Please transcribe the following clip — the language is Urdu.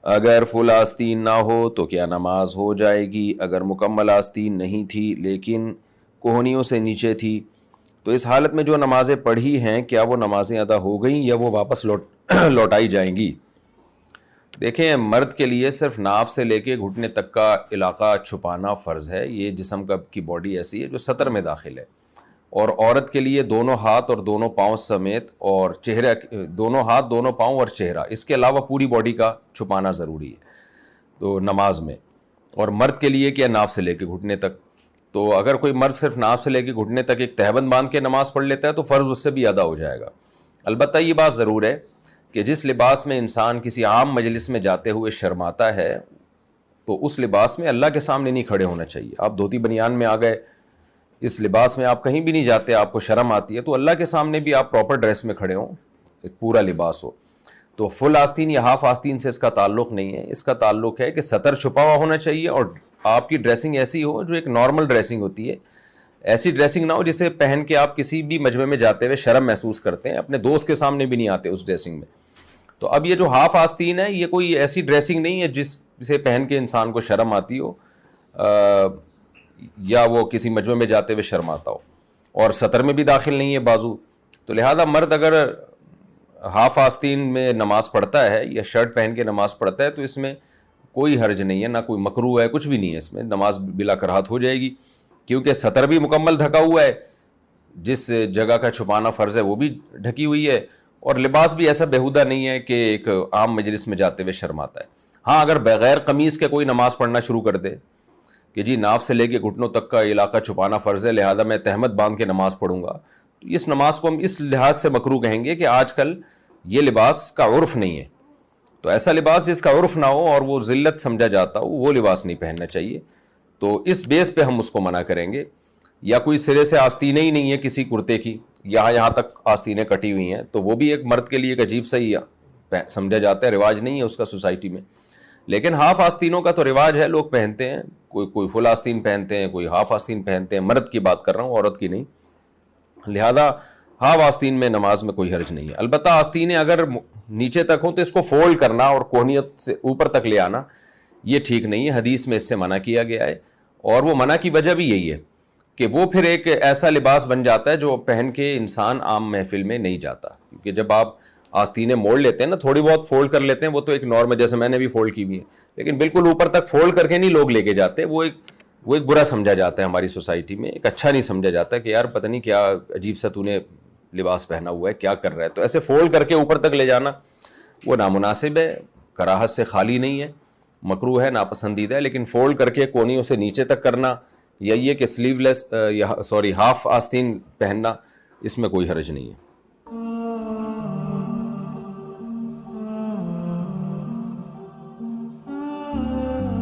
اگر فل آستین نہ ہو تو کیا نماز ہو جائے گی؟ اگر مکمل آستین نہیں تھی لیکن کوہنیوں سے نیچے تھی تو اس حالت میں جو نمازیں پڑھی ہیں کیا وہ نمازیں ادا ہو گئیں یا وہ واپس لوٹائی جائیں گی؟ دیکھیں، مرد کے لیے صرف ناف سے لے کے گھٹنے تک کا علاقہ چھپانا فرض ہے. یہ جسم کی باڈی ایسی ہے جو سطر میں داخل ہے. اور عورت کے لیے دونوں ہاتھ اور دونوں پاؤں سمیت اور چہرہ، دونوں ہاتھ دونوں پاؤں اور چہرہ، اس کے علاوہ پوری باڈی کا چھپانا ضروری ہے تو نماز میں. اور مرد کے لیے کیا ناف سے لے کے گھٹنے تک. تو اگر کوئی مرد صرف ناف سے لے کے گھٹنے تک ایک تہبند باندھ کے نماز پڑھ لیتا ہے تو فرض اس سے بھی ادا ہو جائے گا. البتہ یہ بات ضرور ہے کہ جس لباس میں انسان کسی عام مجلس میں جاتے ہوئے شرماتا ہے تو اس لباس میں اللہ کے سامنے نہیں کھڑے ہونا چاہیے. آپ دھوتی بنیان میں آ گئے، اس لباس میں آپ کہیں بھی نہیں جاتے، آپ کو شرم آتی ہے، تو اللہ کے سامنے بھی آپ پراپر ڈریس میں کھڑے ہوں، ایک پورا لباس ہو. تو فل آستین یا ہاف آستین سے اس کا تعلق نہیں ہے. اس کا تعلق ہے کہ سطر چھپا ہوا ہونا چاہیے اور آپ کی ڈریسنگ ایسی ہو جو ایک نارمل ڈریسنگ ہوتی ہے. ایسی ڈریسنگ نہ ہو جسے پہن کے آپ کسی بھی مجمع میں جاتے ہوئے شرم محسوس کرتے ہیں، اپنے دوست کے سامنے بھی نہیں آتے اس ڈریسنگ میں. تو اب یہ جو ہاف آستین ہے یہ کوئی ایسی ڈریسنگ نہیں ہے جسے پہن کے انسان کو شرم آتی ہو یا وہ کسی مجمع میں جاتے ہوئے شرم آتا ہو. اور سطر میں بھی داخل نہیں ہے بازو. تو لہذا مرد اگر ہاف آستین میں نماز پڑھتا ہے یا شرٹ پہن کے نماز پڑھتا ہے تو اس میں کوئی حرج نہیں ہے، نہ کوئی مکروہ ہے، کچھ بھی نہیں ہے. اس میں نماز بلا کراہت ہو جائے گی کیونکہ سطر بھی مکمل ڈھکا ہوا ہے، جس جگہ کا چھپانا فرض ہے وہ بھی ڈھکی ہوئی ہے، اور لباس بھی ایسا بیہودہ نہیں ہے کہ ایک عام مجلس میں جاتے ہوئے شرماتا ہے. ہاں، اگر بغیر قمیص کے کوئی نماز پڑھنا شروع کر دے کہ جی ناف سے لے کے گھٹنوں تک کا علاقہ چھپانا فرض ہے لہذا میں تہمت باندھ کے نماز پڑھوں گا، تو اس نماز کو ہم اس لحاظ سے مکروہ کہیں گے کہ آج کل یہ لباس کا عرف نہیں ہے. تو ایسا لباس جس کا عرف نہ ہو اور وہ ذلت سمجھا جاتا ہو وہ لباس نہیں پہننا چاہیے. تو اس بیس پہ ہم اس کو منع کریں گے. یا کوئی سرے سے آستینیں ہی نہیں ہے کسی کرتے کی، یہاں تک آستینیں کٹی ہوئی ہیں، تو وہ بھی ایک مرد کے لیے ایک عجیب سا ہی سمجھا جاتا ہے، رواج نہیں ہے اس کا سوسائٹی میں. لیکن ہاف آستینوں کا تو رواج ہے، لوگ پہنتے ہیں، کوئی فل آستین پہنتے ہیں، کوئی ہاف آستین پہنتے ہیں. مرد کی بات کر رہا ہوں، عورت کی نہیں. لہذا ہاف آستین میں نماز میں کوئی حرج نہیں ہے. البتہ آستینیں اگر نیچے تک ہوں تو اس کو فولڈ کرنا اور کوہنیت سے اوپر تک لے آنا یہ ٹھیک نہیں ہے. حدیث میں اس سے منع کیا گیا ہے، اور وہ منع کی وجہ بھی یہی ہے کہ وہ پھر ایک ایسا لباس بن جاتا ہے جو پہن کے انسان عام محفل میں نہیں جاتا. کیونکہ جب آپ آستینیں موڑ لیتے ہیں نا، تھوڑی بہت فولڈ کر لیتے ہیں، وہ تو ایک نارمل، جیسے میں نے بھی فولڈ کی ہوئی ہے، لیکن بالکل اوپر تک فولڈ کر کے نہیں لوگ لے کے جاتے. وہ ایک برا سمجھا جاتا ہے ہماری سوسائٹی میں، ایک اچھا نہیں سمجھا جاتا کہ یار پتہ نہیں کیا عجیب سا تو نے لباس پہنا ہوا ہے، کیا کر رہا ہے. تو ایسے فولڈ کر کے اوپر تک لے جانا وہ نامناسب ہے، کراہت سے خالی نہیں ہے، مکروہ ہے، ناپسندیدہ ہے. لیکن فولڈ کر کے کونیوں سے نیچے تک کرنا یا یہ کہ سلیو لیس ہاف آستین پہننا، اس میں کوئی حرج نہیں ہے.